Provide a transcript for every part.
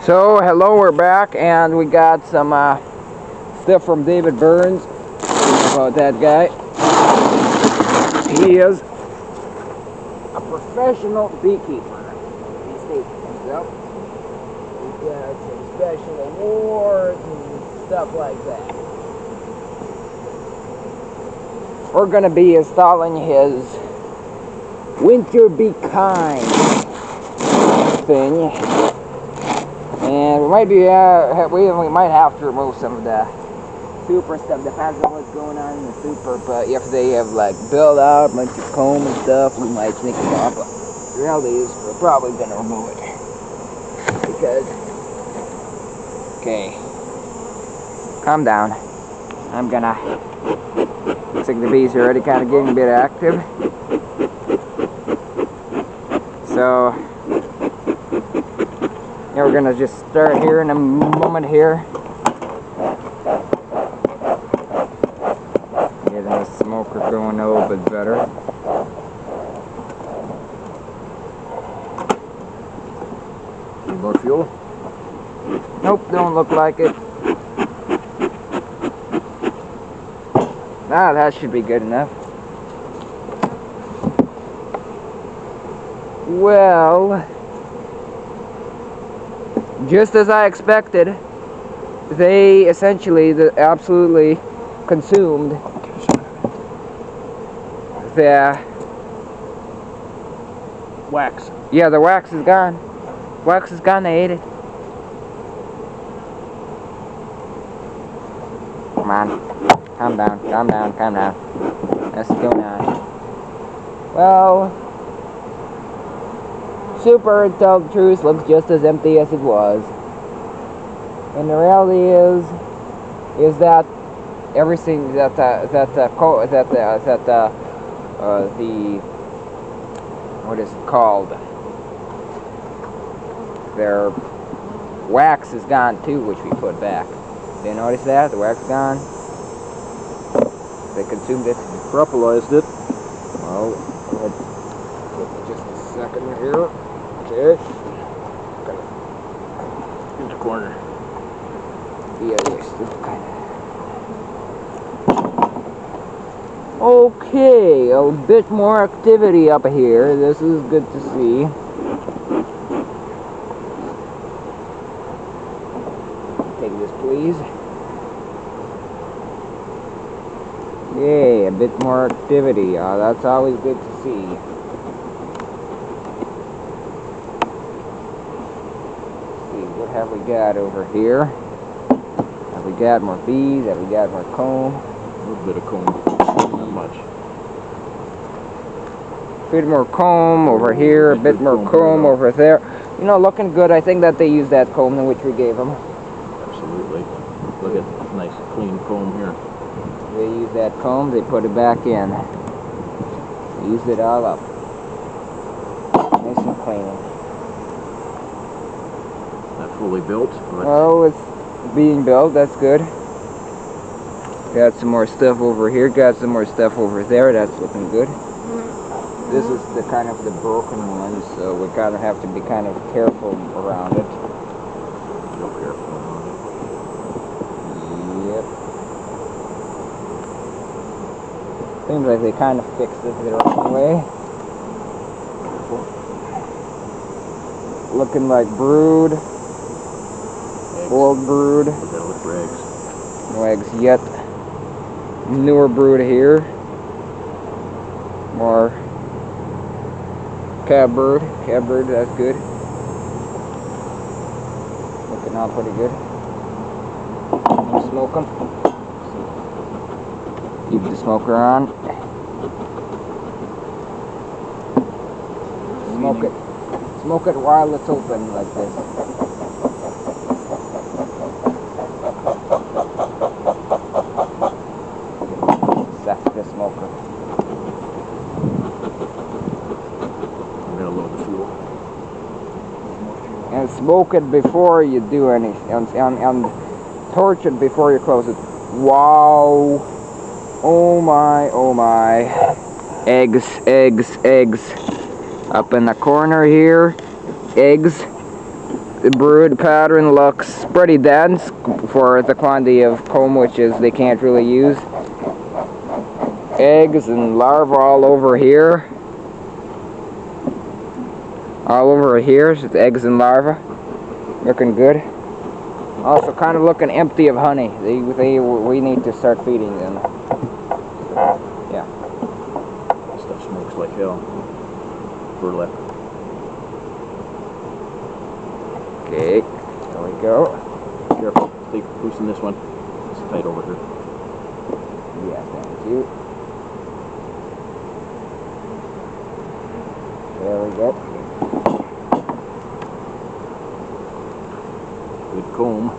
So, hello, we're back, and we got some stuff from David Burns. About that guy. He is a professional beekeeper. He states himself. He's got some special awards and stuff like that. We're going to be installing his winter be kind thing. And we might be, we might have to remove some of the super stuff. Depends on what's going on in the super. But if they have like built out a bunch of comb and stuff, we might sneak it off. But the reality is, we're probably gonna remove it because. Okay, calm down. I'm gonna. Looks like the bees are already kind of getting a bit active. So. Yeah, we're gonna just start here in a moment here. Getting the smoker going a little bit better. Need more fuel? Nope, don't look like it. Ah, that should be good enough. Well, just as I expected, they essentially absolutely consumed the wax. Yeah, the wax is gone. Wax is gone, they ate it. Come on. Calm down, calm down, calm down. What's going on? Well, super, to tell the truth, looks just as empty as it was. And the reality is that everything the what is it called? Their wax is gone too, which we put back. Did you notice that? The wax is gone. They consumed it. Propolized it. Well, just a second here. Okay. In the corner. Yeah, they're still kind of. Okay, a bit more activity up here. This is good to see. Take this, please. Yay, a bit more activity. That's always good to see. Let's see, what have we got over here? Have we got more bees? Have we got more comb? A little bit of comb. Not much. A bit more comb over here, a bit more comb over there. You know, looking good. I think that they used that comb in which we gave them. Absolutely. Look at nice clean comb here. They used that comb, they put it back in. They used it all up. Nice and clean. Not fully built, but... Oh, it's being built, that's good. Got some more stuff over here, got some more stuff over there, that's looking good. This is the kind of the broken one, so we kind of have to be kind of careful around it. Real careful around Yep. Seems like they kind of fixed it the wrong way. Looking like brood. Eggs. Old brood. We gotta look for eggs. No eggs yet. Newer brood here. More cab brood. Cab brood, that's good. Looking all pretty good. Smoke them. Keep the smoker on. Smoke it. Smoke it while it's open like this. That's the smoker. I'm gonna load the fuel. And smoke it before you do anything. And torch it before you close it. Wow. Oh my, oh my. Eggs, eggs, eggs. Up in the corner here. Eggs. The brood pattern looks pretty dense for the quantity of comb which is they can't really use. Eggs and larvae all over here. All over here, just eggs and larvae. Looking good. Also kind of looking empty of honey. We need to start feeding them. Yeah. Stuff smokes like hell. Burlap. Okay, there we go. Careful, loosen this one. It's tight over here. Yeah, thank you. There we go. Good comb.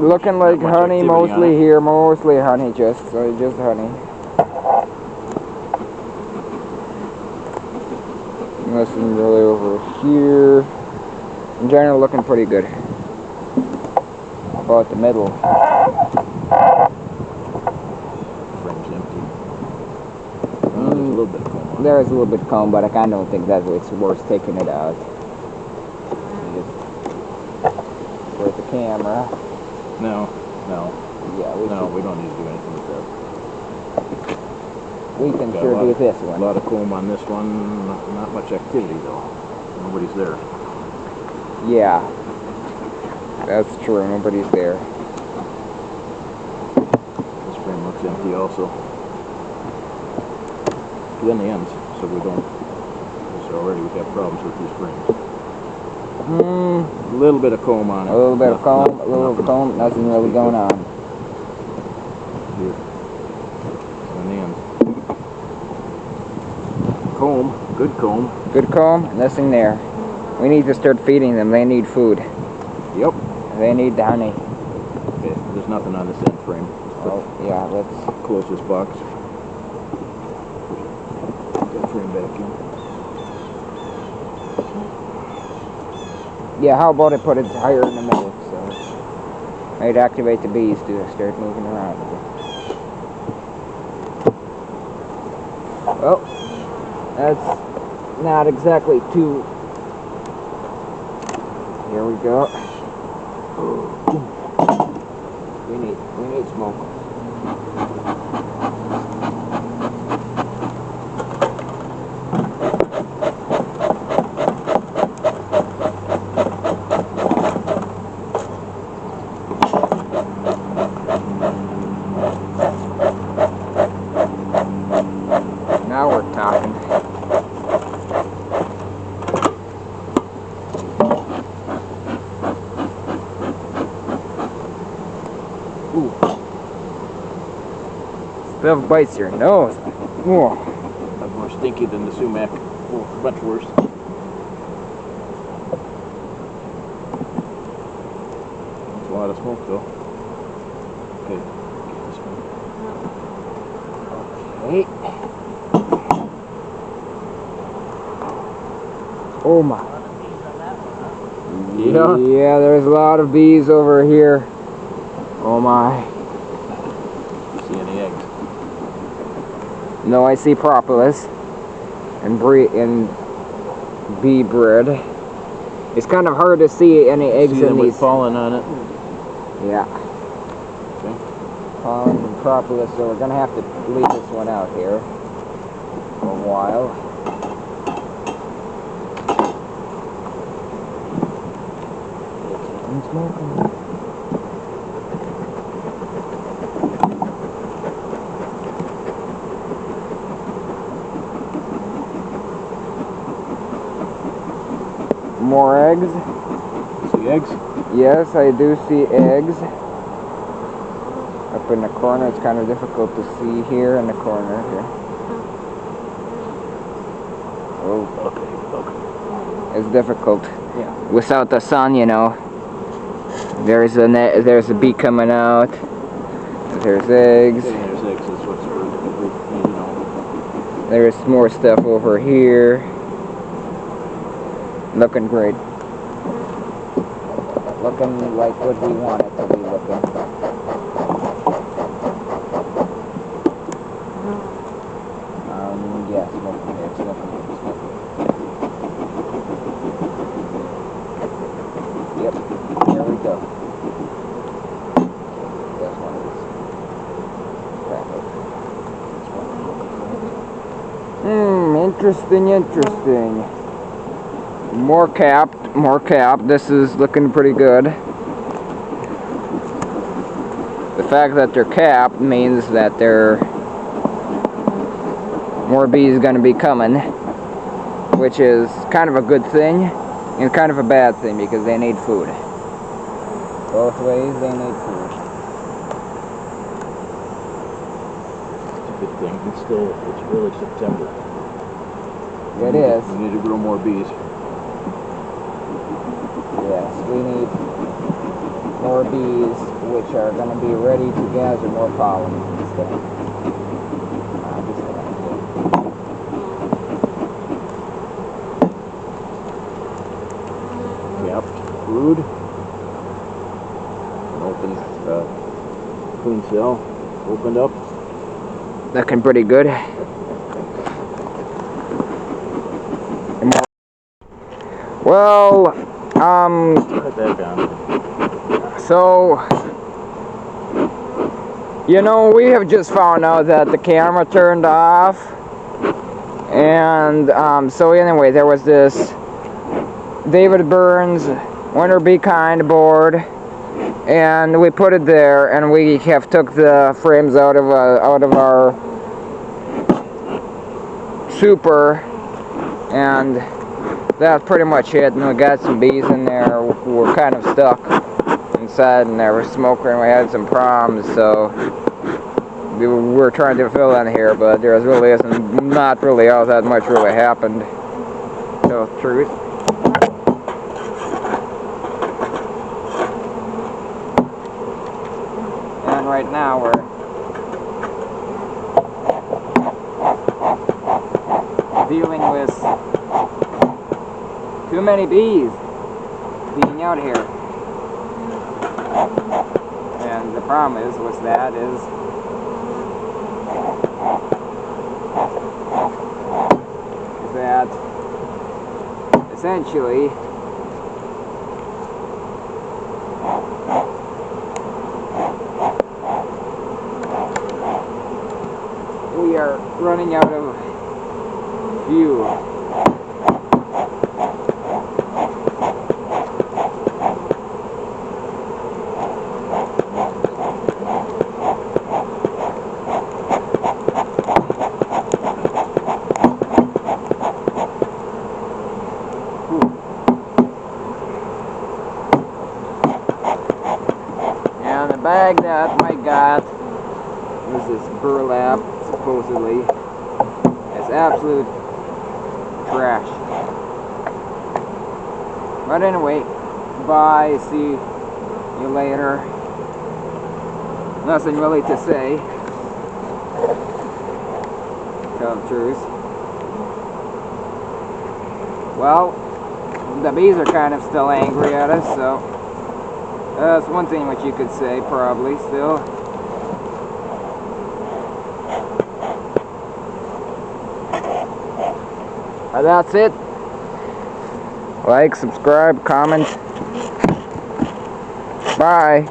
Looking like Not much honey activity on mostly it. here, mostly honey, just honey. Nothing really over here. In general, looking pretty good. About the middle. Frame's empty. There's a little bit of comb on it. There is a little bit of comb, but I kind of don't think that it's worth taking it out. With the camera. No. Yeah, We don't need to do anything with that. we can Got sure do this A one. lot of comb on this one. Not much activity though. Nobody's there. Yeah, that's true. Nobody's there. This frame looks empty also. Two in the ends, so we don't. So already we have problems with these frames. A little bit of comb on it. A little bit of comb, nothing really going on. Here. In the end. Comb, good comb. Good comb, nothing there. We need to start feeding them. They need food. Yep. They need the honey. Okay, there's nothing on this end frame. Oh, yeah, let's Close this box. Put that frame back in. Yeah, how about I put it higher in the middle, so I'd activate the bees to start moving around. Well, that's not exactly too. Here we go. We need smoke. Now we're talking. Ooh. Stuff bites your nose. Ooh. Much more stinky than the sumac. Oh, much worse. That's a lot of smoke though. Okay, get this one. Hey. Oh my. Yeah. Yeah, there's a lot of bees over here. Oh my. See any eggs? No, I see propolis and bee bread. It's kind of hard to see any eggs See in them these. with pollen on it. Yeah. Okay. Pollen and propolis, so we're gonna have to leave this one out here for a while. More eggs? See eggs? Yes, I do see eggs. Up in the corner, it's kind of difficult to see here in the corner here. Oh, Okay. it's difficult. Yeah. Without the sun, you know. There's a bee coming out. There's eggs. Okay, there's eggs. That's what's you know. There's more stuff over here. Looking great. Looking like what we want it to be looking. Yeah, smoking there, smoking. Yep, there we go. That's one of these. Interesting. More capped. This is looking pretty good. The fact that they're capped means that there more bees going to be coming, which is kind of a good thing and kind of a bad thing because they need food. Both ways they need food. It's a good thing. It's really September. It is. We need to grow more bees. Yes, we need more bees, which are going to be ready to gather more pollen and stuff. Capped brood. An open queen cell opened up. Looking pretty good. Well, Put that down. so, you know, we have just found out that the camera turned off. And, so anyway, there was this David Burns Winter Be Kind board. And we put it there, and we have took the frames out of our super, and that's pretty much it. And we got some bees in there who were kind of stuck inside, and they were smoking, and we had some problems, so we were trying to fill in here, but there really not really all that much really happened. So, truth. And right now we're dealing with too many bees being out here. And the problem is that essentially we are running out of fuel. And the bag that Mike got was this burlap, supposedly. It's absolute trash. But anyway, bye, see you later. Nothing really to say, to tell the truth. Well, the bees are kind of still angry at us, so that's one thing which you could say, probably, still. That's it. Like, subscribe, comment. Bye.